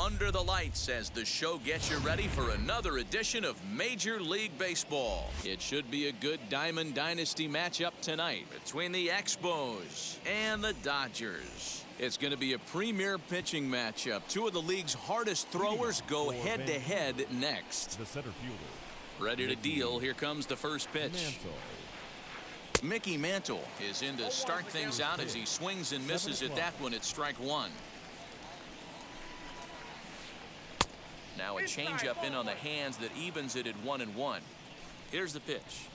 under the lights as the show gets you ready for another edition of Major League Baseball. It should be a good Diamond Dynasty matchup tonight between the Expos and the Dodgers. It's going to be a premier pitching matchup. Two of the league's hardest throwers go head-to-head next. The center fielder. Ready to deal. Here comes the first pitch. Mickey Mantle is in to start things out as he swings and misses at that one at strike one. Now a changeup in on the hands that evens it at 1-1. Here's the pitch.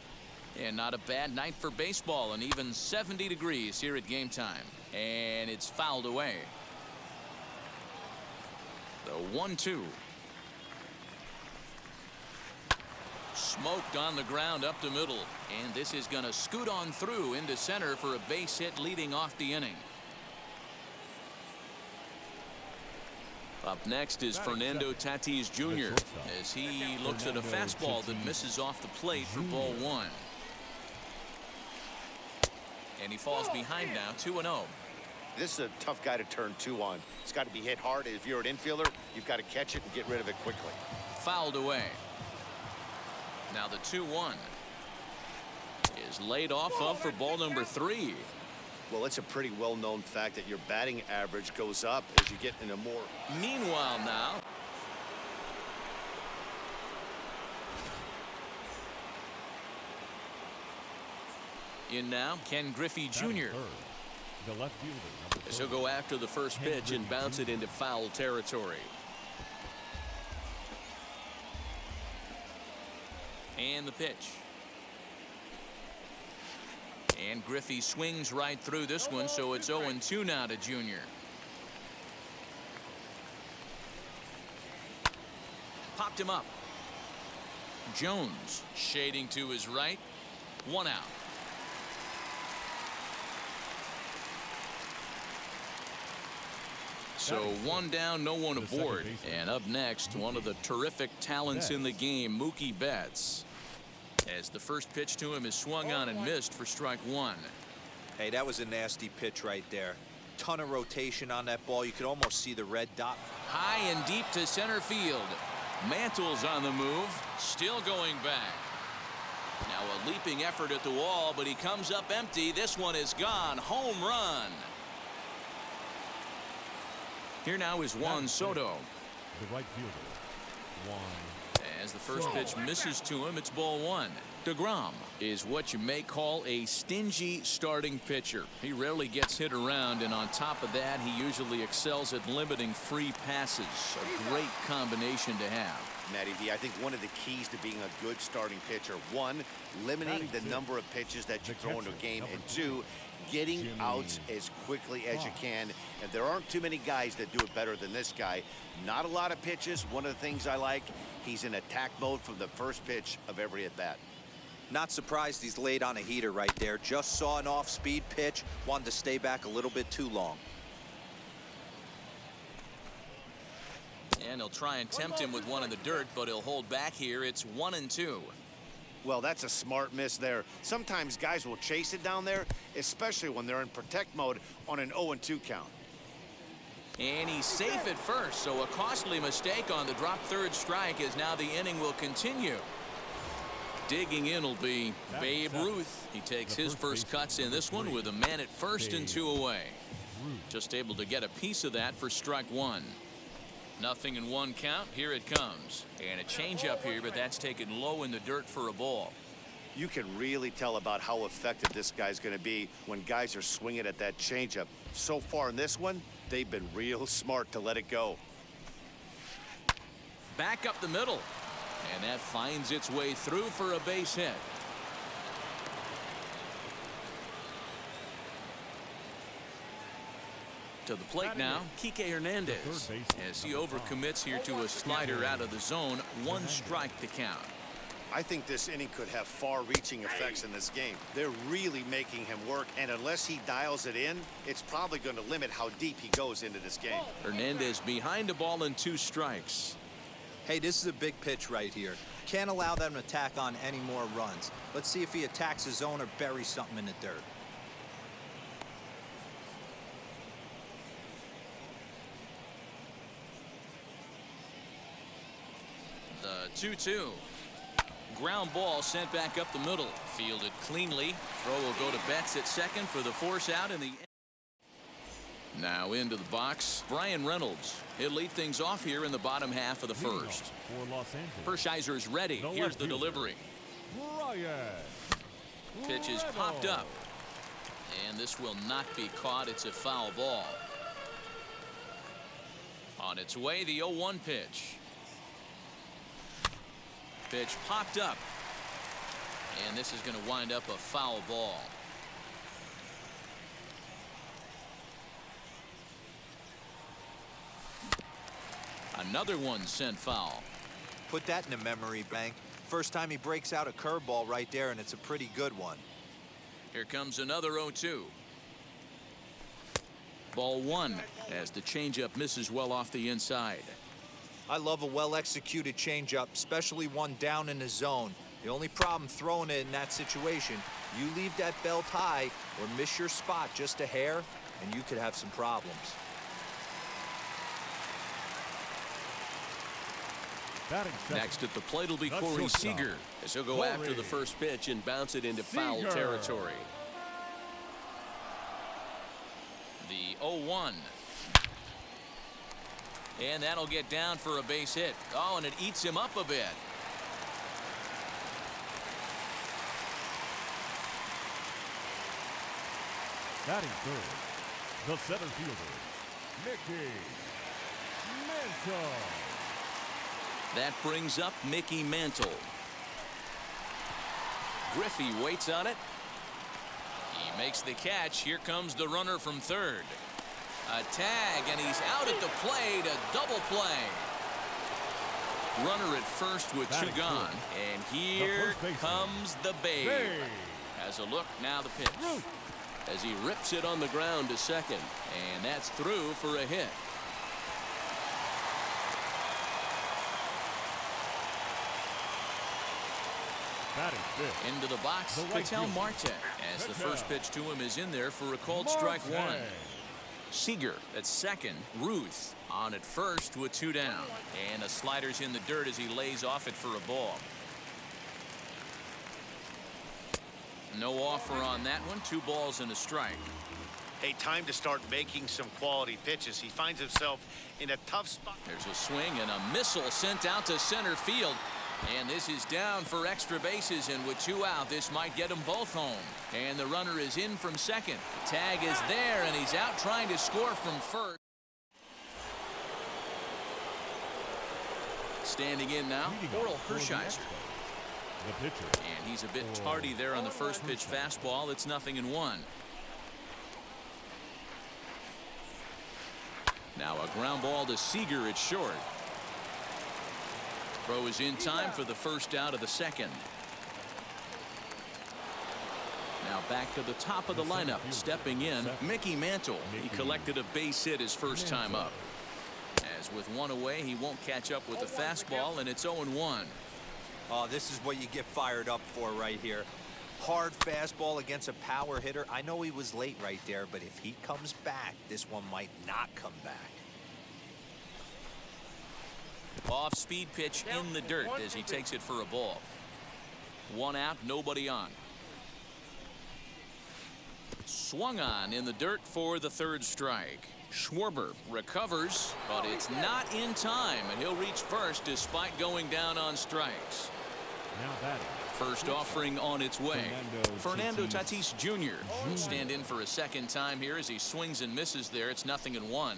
And not a bad night for baseball, and even 70 degrees here at game time. And it's fouled away. The 1-2. Smoked on the ground up the middle. And this is going to scoot on through into center for a base hit leading off the inning. Up next is Fernando Tatis Jr. as he looks at a fastball that misses off the plate for ball one. And he falls behind now, 2-0. This is a tough guy to turn two on. It's got to be hit hard. If you're an infielder, you've got to catch it and get rid of it quickly. Fouled away. Now the 2-1 is laid off of for ball number 3. Well, it's a pretty well-known fact that your batting average goes up as you get into more. Meanwhile now. In now, Ken Griffey Jr. The left fielder. This will go after the first pitch and bounce it into foul territory. And the pitch. And Griffey swings right through this one, so it's 0-2 now to Jr. Popped him up. Jones shading to his right. 1 out. So 1 down, no one aboard. And up next, one of the terrific talents in the game, Mookie Betts. As the first pitch to him is swung on and missed for strike one. Hey, that was a nasty pitch right there. Ton of rotation on that ball. You could almost see the red dot. High and deep to center field. Mantle's on the move. Still going back. Now a leaping effort at the wall, but he comes up empty. This one is gone. Home run. Here now is Juan Soto. The right fielder. Juan. As the first pitch misses to him, it's ball one. DeGrom is what you may call a stingy starting pitcher. He rarely gets hit around, and on top of that, he usually excels at limiting free passes. A great combination to have. Matty V, I think one of the keys to being a good starting pitcher, one, limiting the number of pitches that you throw into a game, and two, getting outs as quickly as you can. And there aren't too many guys that do it better than this guy. Not a lot of pitches. One of the things I like, he's in attack mode from the first pitch of every at bat. Not surprised he's laid on a heater right there. Just saw an off-speed pitch. Wanted to stay back a little bit too long. And he'll try and tempt him with one in the dirt, but he'll hold back here. It's 1-2. Well, that's a smart miss there. Sometimes guys will chase it down there, especially when they're in protect mode on an 0-2 count. And he's safe at first, so a costly mistake on the drop third strike as now the inning will continue. Digging in will be Babe Ruth. He takes his first cuts in this one with a man at first and 2 away. Just able to get a piece of that for strike one. 0-1 count. Here it comes. And a changeup here, but that's taken low in the dirt for a ball. You can really tell about how effective this guy's going to be when guys are swinging at that changeup. So far in this one, they've been real smart to let it go. Back up the middle. And that finds its way through for a base hit. To the plate now, Kike Hernandez, as he overcommits here to a slider out of the zone. 1 strike to count. I think this inning could have far-reaching effects in this game. They're really making him work, and unless he dials it in, it's probably going to limit how deep he goes into this game. Hernandez behind the ball and 2 strikes. Hey, this is a big pitch right here. Can't allow them to tack on any more runs. Let's see if he attacks his zone or buries something in the dirt. 2-2. Ground ball sent back up the middle. Fielded cleanly. Throw will go to Betts at second for the force out in the. Now into the box, Brian Reynolds. He'll lead things off here in the bottom half of the first. For Los Angeles. Hershiser's ready. The Here's left the fielder, delivery. Brian Pitch is popped up. And this will not be caught. It's a foul ball. On its way, the 0-1 pitch. Pitch popped up. And this is going to wind up a foul ball. Another one sent foul. Put that in the memory bank. First time he breaks out a curveball right there, and it's a pretty good one. Here comes another 0-2. Ball one as the changeup misses well off the inside. I love a well-executed changeup, especially one down in the zone. The only problem throwing it in that situation, you leave that belt high or miss your spot just a hair, and you could have some problems. Next at the plate will be Corey Seager as he'll go after the first pitch and bounce it into foul territory. The 0-1. And that'll get down for a base hit. Oh, and it eats him up a bit. Batting third, the center fielder, Mickey Mantle. That brings up Mickey Mantle. Griffey waits on it. He makes the catch. Here comes the runner from third. A tag, and he's out at the plate. A double play. Runner at first with two gone. And here comes the Babe. Has a look, now the pitch. As he rips it on the ground to second. And that's through for a hit. Into the box, Ketel Marte, as the first pitch to him is in there for a called strike one. Seager at second. Ruth on at first with two down. And a slider's in the dirt as he lays off it for a ball. No offer on that one. 2 balls and a strike. Hey, time to start making some quality pitches. He finds himself in a tough spot. There's a swing and a missile sent out to center field. And this is down for extra bases, and with 2 out, this might get them both home. And the runner is in from second. The tag is there, and he's out trying to score from first. Standing in now, Oral Hershiser. The pitcher. And he's a bit tardy there on the first pitch fastball. It's 0-1. Now a ground ball to Seager at short. Throw is in time for the first out of the second. Now back to the top of the lineup. Stepping in, Mickey Mantle. He collected a base hit his first time up. As with 1 away, he won't catch up with the fastball, and it's 0-1. Oh, this is what you get fired up for right here. Hard fastball against a power hitter. I know he was late right there, but if he comes back, this one might not come back. Off-speed pitch in the dirt as he takes it for a ball. 1 out, nobody on. Swung on in the dirt for the third strike. Schwarber recovers, but it's not in time, and he'll reach first despite going down on strikes. Now batting. First offering on its way. Fernando Tatis Jr. will stand in for a second time here as he swings and misses there. It's 0-1.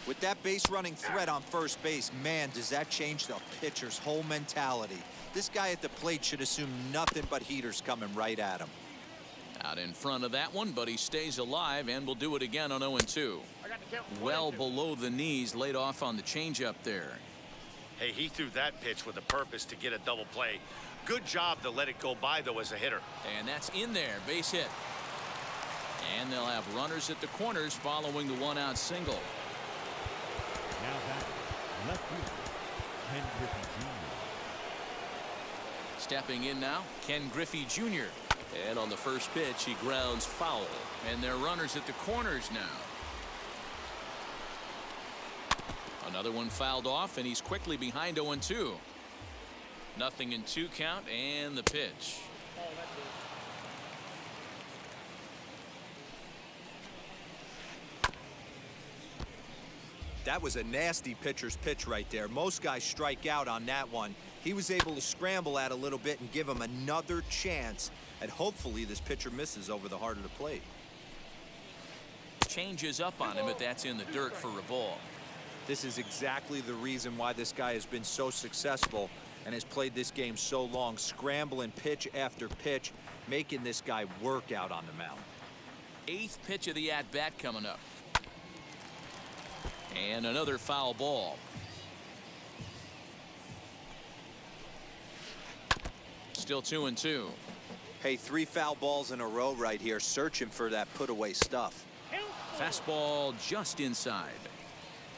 With that base running threat on first base, man, does that change the pitcher's whole mentality. This guy at the plate should assume nothing but heaters coming right at him. Out in front of that one, but he stays alive and will do it again on 0-2. Well below the knees, laid off on the changeup there. Hey, he threw that pitch with a purpose to get a double play. Good job to let it go by, though, as a hitter. And that's in there, base hit. And they'll have runners at the corners following the 1-out single. Now batting. Left fielder, Ken Griffey Jr. Stepping in now, Ken Griffey Jr. And on the first pitch, he grounds foul. And they're runners at the corners now. Another one fouled off, and he's quickly behind 0-2. 0-2 count and the pitch. That was a nasty pitcher's pitch right there. Most guys strike out on that one. He was able to scramble at a little bit and give him another chance. And hopefully this pitcher misses over the heart of the plate. Changes up on him, but that's in the dirt for a ball. This is exactly the reason why this guy has been so successful and has played this game so long, scrambling pitch after pitch, making this guy work out on the mound. 8th pitch of the at-bat coming up. And another foul ball. Still 2-2. Hey, 3 foul balls in a row right here, searching for that put-away stuff. Fastball just inside.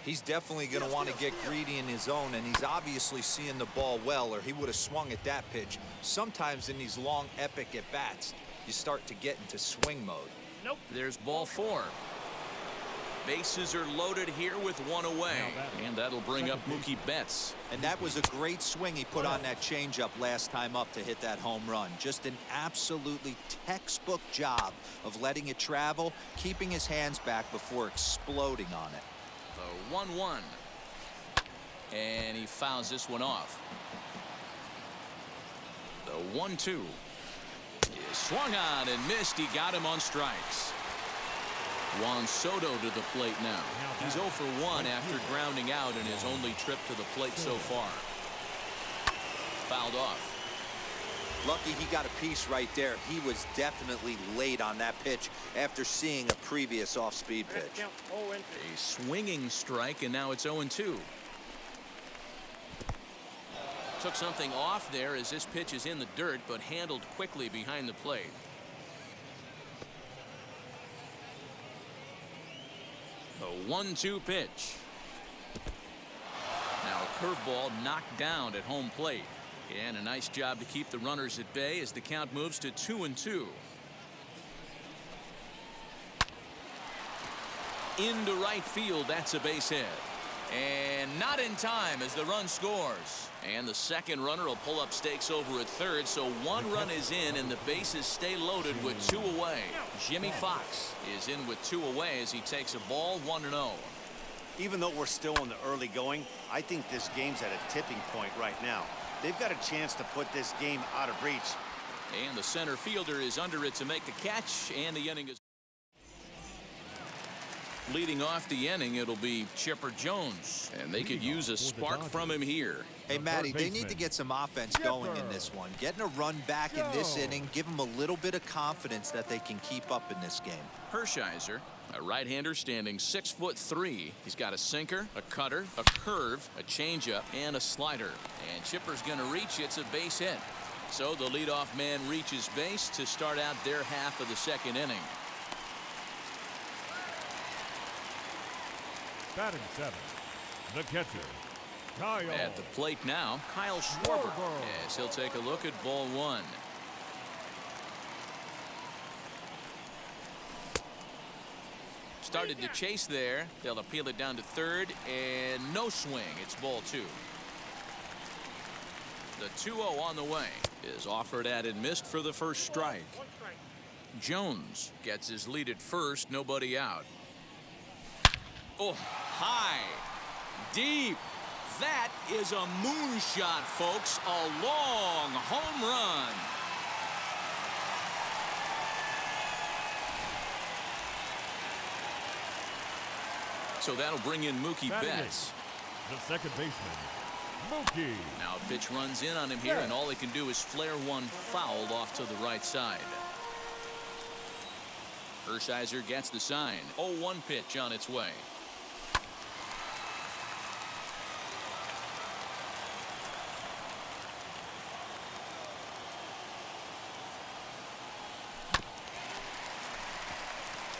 He's definitely going to want to get greedy in his zone, and he's obviously seeing the ball well, or he would have swung at that pitch. Sometimes in these long, epic at-bats, you start to get into swing mode. Nope. There's ball 4. Bases are loaded here with 1 away, and that'll bring up Mookie Betts. And that was a great swing he put on that changeup last time up to hit that home run. Just an absolutely textbook job of letting it travel, keeping his hands back before exploding on it. The 1-1. And he fouls this one off. The 1-2. He swung on and missed. He got him on strikes. Juan Soto to the plate now. He's 0 for 1 after grounding out in his only trip to the plate so far. Fouled off. Lucky he got a piece right there. He was definitely late on that pitch after seeing a previous off-speed pitch. A swinging strike, and now it's 0-2. Took something off there as this pitch is in the dirt, but handled quickly behind the plate. The 1-2 pitch. Now a curveball knocked down at home plate. And a nice job to keep the runners at bay as the count moves to 2-2. Into right field, that's a base hit. And not in time as the run scores. And the second runner will pull up stakes over at third, so 1 run is in and the bases stay loaded with 2 away. Jimmy Fox is in with 2 away as he takes a ball 1-0. Even though we're still in the early going, I think this game's at a tipping point right now. They've got a chance to put this game out of reach. And the center fielder is under it to make the catch, and the inning is leading off the inning. It'll be Chipper Jones, and they could use a spark from him here. Hey, Matty, they need to get some offense going in this one. Getting a run back in this inning, give them a little bit of confidence that they can keep up in this game. Hershiser, a right-hander standing 6'3". He's got a sinker, a cutter, a curve, a changeup, and a slider. And Chipper's going to reach. It's a base hit. So the leadoff man reaches base to start out their half of the second inning. Batting 7, the catcher, Kyle. At the plate now, Kyle Schwarber. As he'll take a look at ball 1. Started to chase there. They'll appeal it down to third, and no swing. It's ball 2. The 2-0 on the way is offered at and missed for the first strike. Jones gets his lead at first, nobody out. Oh, high, deep. That is a moonshot, folks. A long home run. So that'll bring in Mookie Betts. The second baseman, Mookie. Now a pitch runs in on him here, and all he can do is flare one fouled off to the right side. Hershiser gets the sign. 0-1 pitch on its way.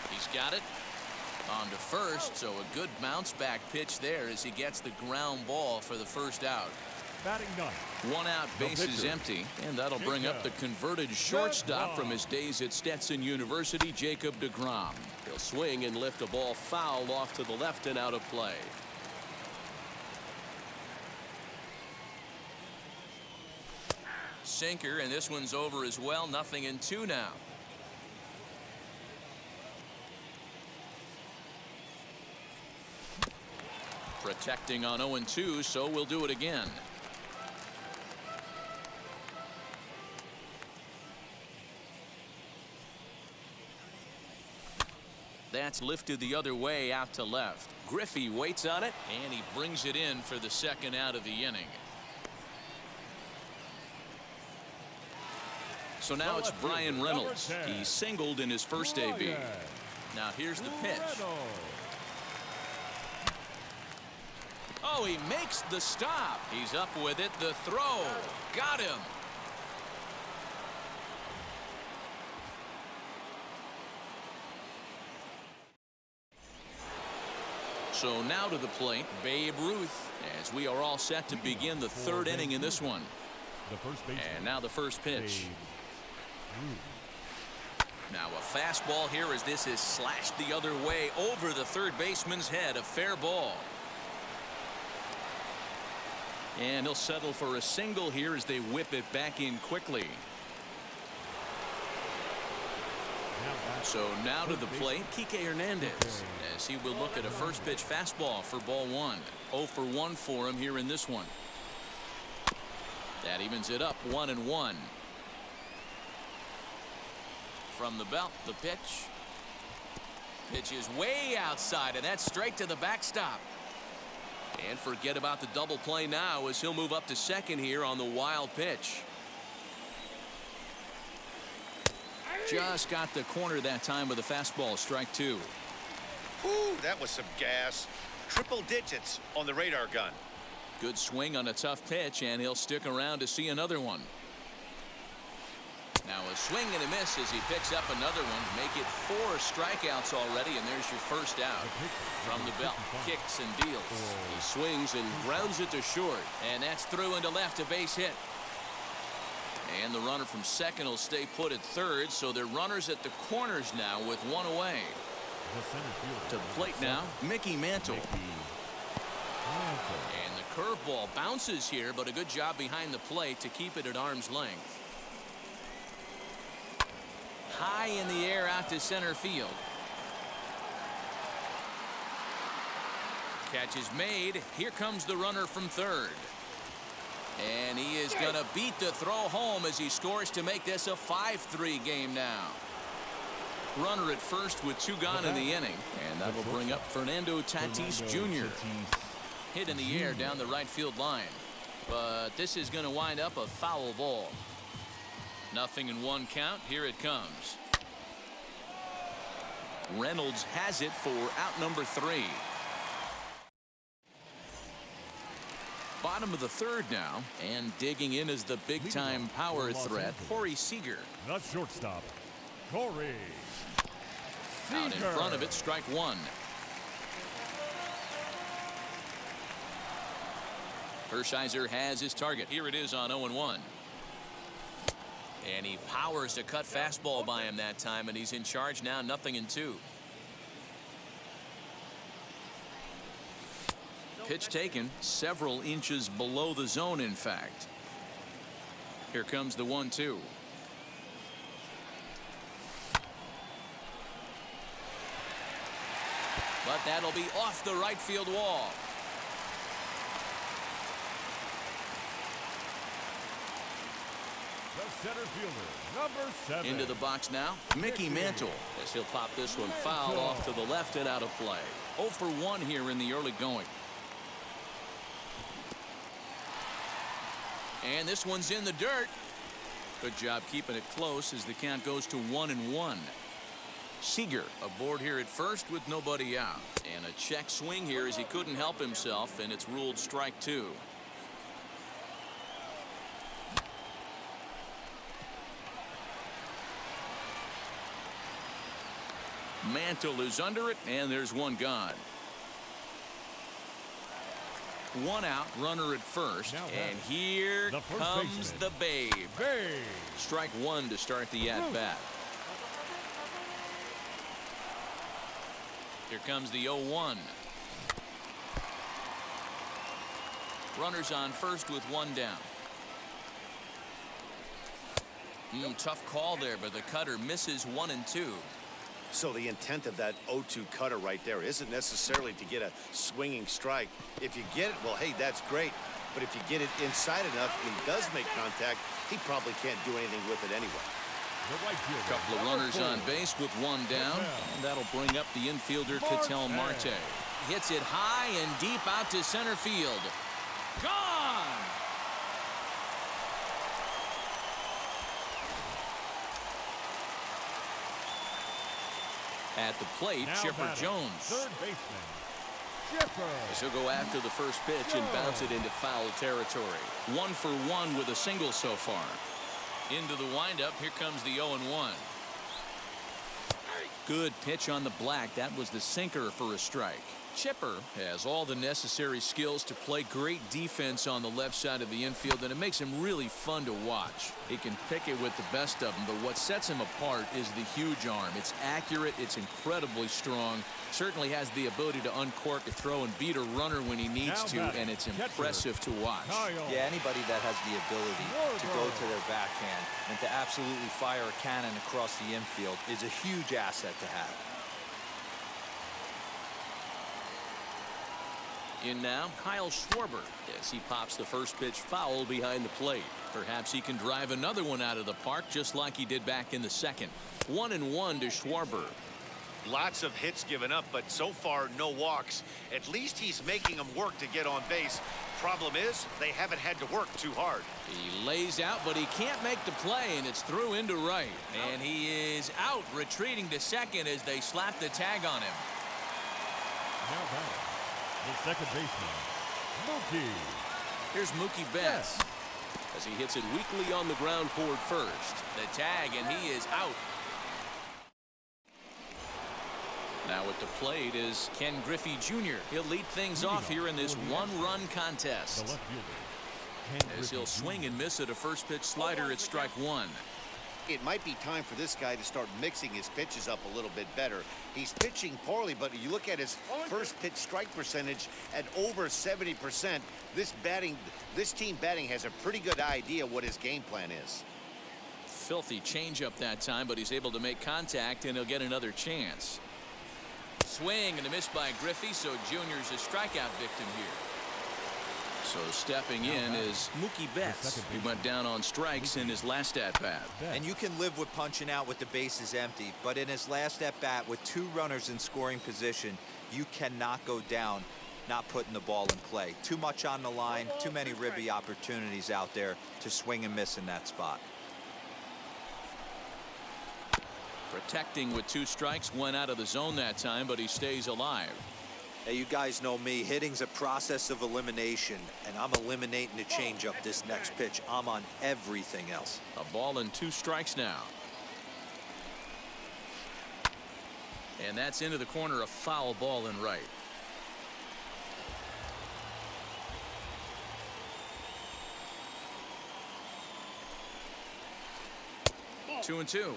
He's got it. On to first, so a good bounce back pitch there as he gets the ground ball for the first out. Batting 9. 1 out, bases empty, and that'll bring up the converted shortstop from his days at Stetson University, Jacob deGrom. He'll swing and lift a ball foul off to the left and out of play. Sinker, and this one's over as well. 0-2 now. Protecting on 0-2, so we'll do it again. That's lifted the other way out to left. Griffey waits on it, and he brings it in for the second out of the inning. So now it's Brian Reynolds. He singled in his first AB. Now here's the pitch. Oh, he makes the stop. He's up with it. The throw. Got him. So now to the plate, Babe Ruth, as we are all set to begin the third inning in this one. And now the first pitch. Now a fastball here as this is slashed the other way over the third baseman's head. A fair ball. And he'll settle for a single here as they whip it back in quickly. So now to the plate, Kike Hernandez, as he will look at a first pitch fastball for ball one. 0 for 1 for him here in this one. That evens it up 1-1. From the belt, the pitch. Pitch is way outside, and that's straight to the backstop. And forget about the double play now as he'll move up to second here on the wild pitch. Just got the corner that time with a fastball. Strike two. Ooh, that was some gas. Triple digits on the radar gun. Good swing on a tough pitch, and he'll stick around to see another one. Now a swing and a miss as he picks up another one. Make it 4 strikeouts already, and there's your first out. From the belt, kicks and deals. He swings and grounds it to short, and that's through into left, a base hit. And the runner from second will stay put at third, so they're runners at the corners now with one away. To the plate now, Mickey Mantle. And the curveball bounces here, but a good job behind the plate to keep it at arm's length. High in the air out to center field. Catch is made. Here comes the runner from third. And he is going to beat the throw home as he scores to make this a 5-3 game now. Runner at first with 2 gone in the inning. And that will bring up Fernando Tatis Jr. Hit in the air down the right field line. But this is going to wind up a foul ball. 0-1 count. Here it comes. Reynolds has it for out number 3. Bottom of the third now, and digging in is the big-time power threat, Corey Seager. The shortstop, Corey Seager. Out in front of it, strike one. Hershiser has his target. Here it is on 0-1. And he powers a cut fastball by him that time, and he's in charge now, 0-2. Pitch taken several inches below the zone, in fact. Here comes the 1-2. But that'll be off the right field wall. The center fielder, number 7. Into the box now, Mickey Mantle, as he'll pop this one foul off to the left and out of play. 0 for 1 here in the early going. And this one's in the dirt. Good job keeping it close as the count goes to 1-1. Seager aboard here at first with nobody out. And a check swing here as he couldn't help himself, and it's ruled strike two. Mantle is under it, and there's one gone. One out, runner at first, and here comes the Babe. Strike one to start the at-bat. Here comes the 0-1. Runners on first with one down. Tough call there, but the cutter misses 1 and 2. So the intent of that 0-2 cutter right there isn't necessarily to get a swinging strike. If you get it, well, hey, that's great. But if you get it inside enough and he does make contact, he probably can't do anything with it anyway. A couple of runners on base with 1 down, and that'll bring up the infielder Ketel Marte. Hits it high and deep out to center field. Gone! At the plate, Now Chipper batting, Jones. third baseman, Chipper. As he'll go after the first pitch and bounce it into foul territory. 1 for 1 with a single so far. Into the windup, here comes the 0-1. Good pitch on the black. That was the sinker for a strike. Chipper has all the necessary skills to play great defense on the left side of the infield, and it makes him really fun to watch. He can pick it with the best of them, but what sets him apart is the huge arm. It's accurate, it's incredibly strong, certainly has the ability to uncork a throw and beat a runner when he needs to, and it's impressive to watch. Yeah, anybody that has the ability to go to their backhand and to absolutely fire a cannon across the infield is a huge asset to have. In now, Kyle Schwarber, as he pops the first pitch foul behind the plate. Perhaps he can drive another one out of the park just like he did back in the second. 1-1 to Schwarber. Lots of hits given up, but so far no walks. At least he's making them work to get on base. Problem is, they haven't had to work too hard. He lays out, but he can't make the play, and it's through into right. And he is out, retreating to second as they slap the tag on him. Now batting, the second baseman, Mookie. Here's Mookie Betts as he hits it weakly on the ground toward first. The tag, and he is out. Now at the plate is Ken Griffey Jr. He'll lead things off here in this one-run contest. The left fielder, Ken As he'll Griffey swing and miss at a first pitch slider at strike 1. It might be time for this guy to start mixing his pitches up a little bit better. He's pitching poorly, but you look at his first pitch strike percentage at over 70%. This team batting has a pretty good idea what his game plan is. Filthy changeup that time, but he's able to make contact, and he'll get another chance. Swing and a miss by Griffey, so Junior's a strikeout victim here. So stepping in is Mookie Betts. He went down on strikes in his last at-bat. And you can live with punching out with the bases empty, but in his last at-bat with 2 runners in scoring position, you cannot go down not putting the ball in play. Too much on the line, too many ribby opportunities out there to swing and miss in that spot. Protecting with 2 strikes, went out of the zone that time, but he stays alive. Hey, you guys know me. Hitting's a process of elimination, and I'm eliminating the changeup this next pitch. I'm on everything else. A ball and 2 strikes now. And that's into the corner, a foul ball in right. Two and two.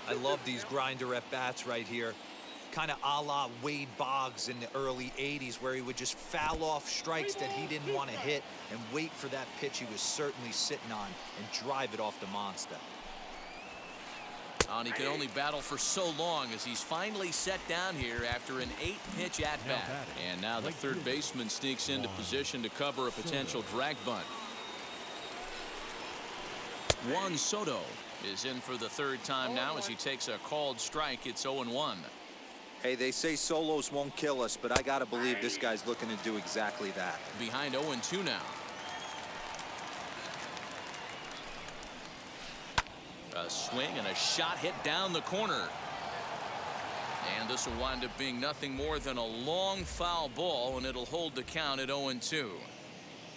I love these grinder at bats right here. Kind of a la Wade Boggs in the early 80s, where he would just foul off strikes that he didn't want to hit and wait for that pitch he was certainly sitting on and drive it off the monster. And he can only battle for so long as he's finally set down here after an 8-pitch at-bat. And now the third baseman sneaks into position to cover a potential drag bunt. Juan Soto is in for the 3rd time now as he takes a called strike. It's 0-1. Hey, they say solos won't kill us, but I got to believe this guy's looking to do exactly that. Behind 0-2 now. A swing and a shot hit down the corner. And this will wind up being nothing more than a long foul ball, and it'll hold the count at 0-2.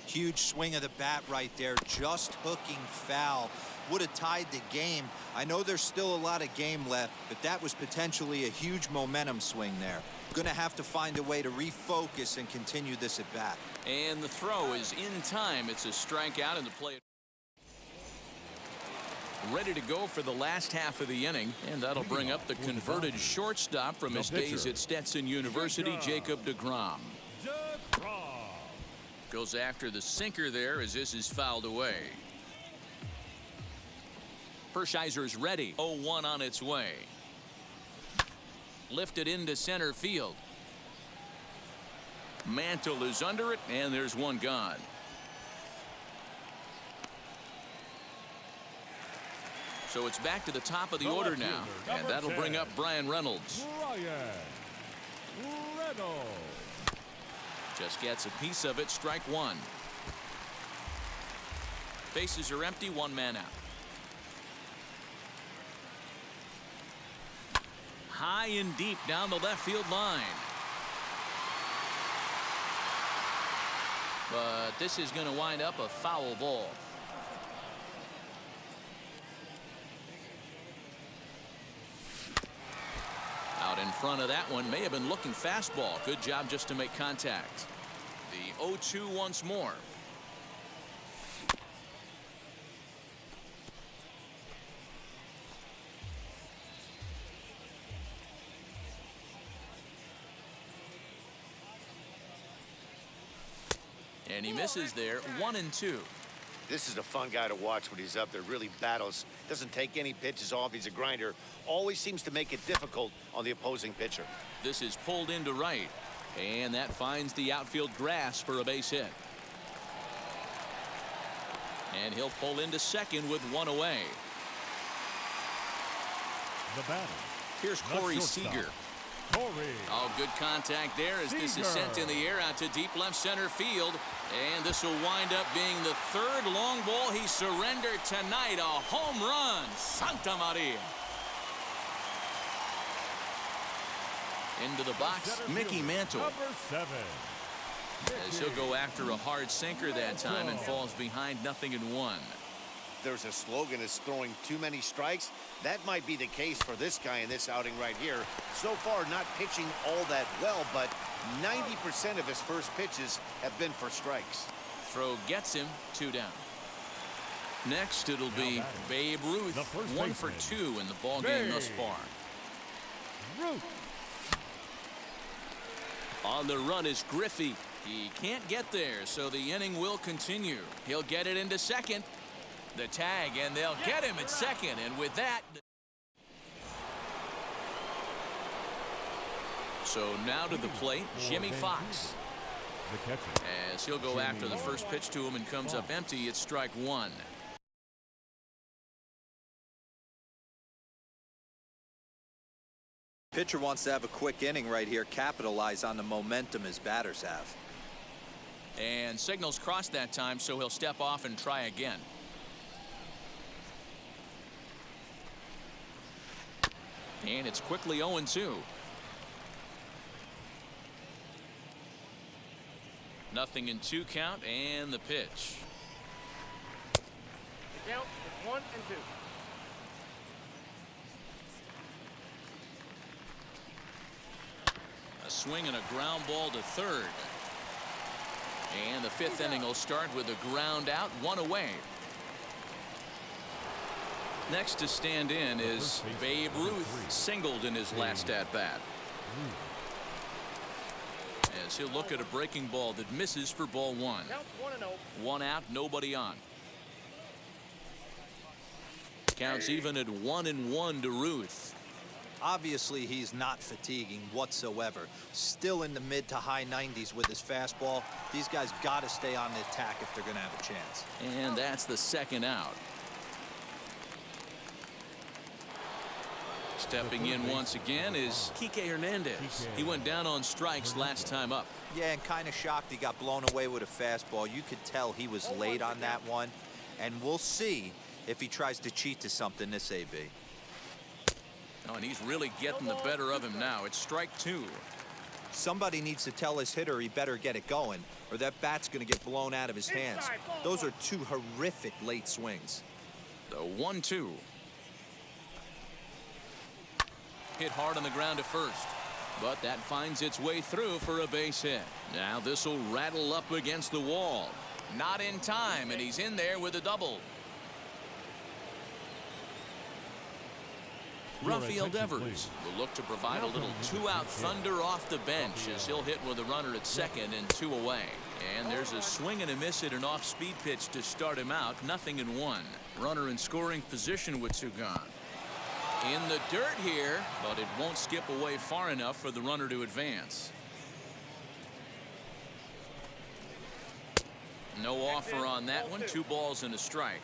Huge swing of the bat right there, just hooking foul. Would have tied the game. I know there's still a lot of game left, but that was potentially a huge momentum swing there. Gonna have to find a way to refocus and continue this at bat. And the throw is in time. It's a strikeout, and the play ready to go for the last half of the inning, and that'll bring up the converted shortstop from his days at Stetson University, Jacob deGrom. Goes after the sinker there as this is fouled away. Pershizer's ready. 0-1 on its way. Lifted into center field. Mantle is under it, and there's one gone. So it's back to the top of the order now, and that'll bring up Brian Reynolds. Just gets a piece of it. Strike one. Bases are empty. One man out. High and deep down the left field line. But this is going to wind up a foul ball. Out in front of that one, may have been looking fastball. Good job just to make contact. The 0-2 once more. And he misses there. 1-2. This is a fun guy to watch when he's up there. Really battles. Doesn't take any pitches off. He's a grinder. Always seems to make it difficult on the opposing pitcher. This is pulled into right. And that finds the outfield grass for a base hit. And he'll pull into second with one away. The batter. Here's Corey Seager. Oh, good contact there as this is sent in the air out to deep left center field. And this will wind up being the third long ball he surrendered tonight. A home run. Santa Maria. Into the box, Mickey Mantle. Number 7. As he'll go after a hard sinker that time and falls behind 0-1. There's a slogan is throwing too many strikes. That might be the case for this guy in this outing right here. So far, not pitching all that well, but 90% of his first pitches have been for strikes. Throw gets him. 2 down. Next, it'll be Babe Ruth. 1 for 2 in the ball game thus far. On the run is Griffey. He can't get there, so the inning will continue. He'll get it into second. The tag, and they'll get him at second. And with that, so now to the plate, Jimmy Fox. As he'll go after the first pitch to him and comes up empty, it's strike one. Pitcher wants to have a quick inning right here, capitalize on the momentum his batters have. And signals crossed that time, so he'll step off and try again. And it's quickly 0-2. Nothing in 2 count, and the pitch. The count is 1-2. A swing and a ground ball to third. And the 5th inning will start with a ground out, 1 away. Next to stand in is Babe Ruth, singled in his last at-bat. As he'll look at a breaking ball that misses for ball 1. Count 1-0. 1 out, nobody on. Counts even at 1-1 to Ruth. Obviously, he's not fatiguing whatsoever. Still in the mid to high 90s with his fastball. These guys got to stay on the attack if they're going to have a chance. And that's the 2nd out. Stepping in once again is Kike Hernandez. He went down on strikes last time up. Yeah, and kind of shocked he got blown away with a fastball. You could tell he was late on that one. And we'll see if he tries to cheat to something this AB. Oh, and he's really getting the better of him now. It's strike 2. Somebody needs to tell his hitter he better get it going, or that bat's going to get blown out of his hands. Those are 2 horrific late swings. The 1-2. Hit hard on the ground to first, but that finds its way through for a base hit. Now this will rattle up against the wall. Not in time, and he's in there with a double. Rafael Devers will look to provide a little two-out thunder off the bench as he'll hit with a runner at second and 2 away. And there's a swing and a miss at an off-speed pitch to start him out. 0-1. Runner in scoring position with 2 gone. In the dirt here, but it won't skip away far enough for the runner to advance. No offer on that one. 2 balls and a strike.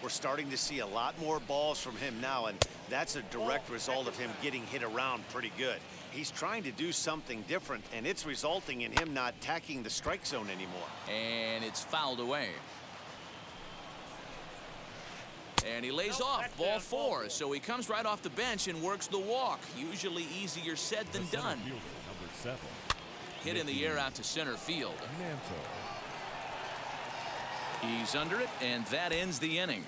We're starting to see a lot more balls from him now, and that's a direct result of him getting hit around pretty good. He's trying to do something different, and it's resulting in him not tacking the strike zone anymore. And it's fouled away. And he lays off ball 4, so he comes right off the bench and works the walk. Usually easier said than done. Number 7. Hit in the air out to center field. He's under it, and that ends the inning.